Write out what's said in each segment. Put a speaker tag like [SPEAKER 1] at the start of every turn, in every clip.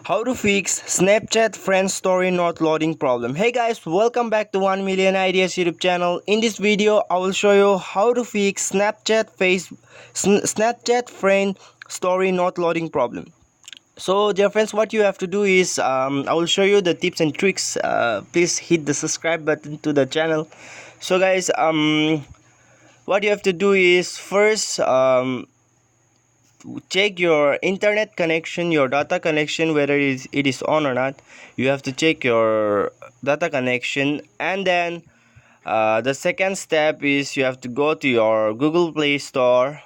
[SPEAKER 1] How to fix Snapchat friend story not loading problem. Hey guys, welcome back to 1 million ideas YouTube channel. In this video I will show you how to fix Snapchat friend story not loading problem. So dear friends, what you have to do is I will show you the tips and tricks. Please hit the subscribe button to the channel. So guys, what you have to do is first check your internet connection, your data connection, whether it is on or not. You have to check your data connection, and then the second step is you have to go to your Google Play Store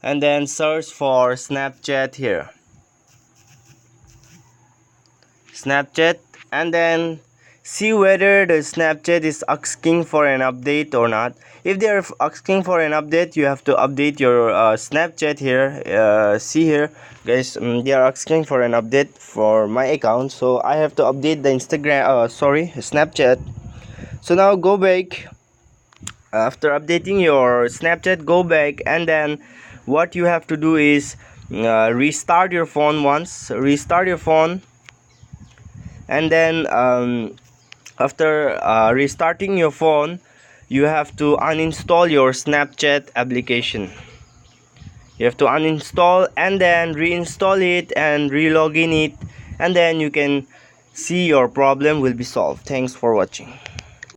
[SPEAKER 1] and then search for Snapchat here, Snapchat, and then see whether the Snapchat is asking for an update or not. If they are asking for an update, you have to update your Snapchat here. See here guys, they are asking for an update for my account, so I have to update the Snapchat. So now go back. After updating your Snapchat, go back, and then what you have to do is restart your phone once. Restart your phone, and then after restarting your phone, you have to uninstall your Snapchat application. You have to uninstall and then reinstall it and relog in it, and then you can see your problem will be solved. Thanks for watching.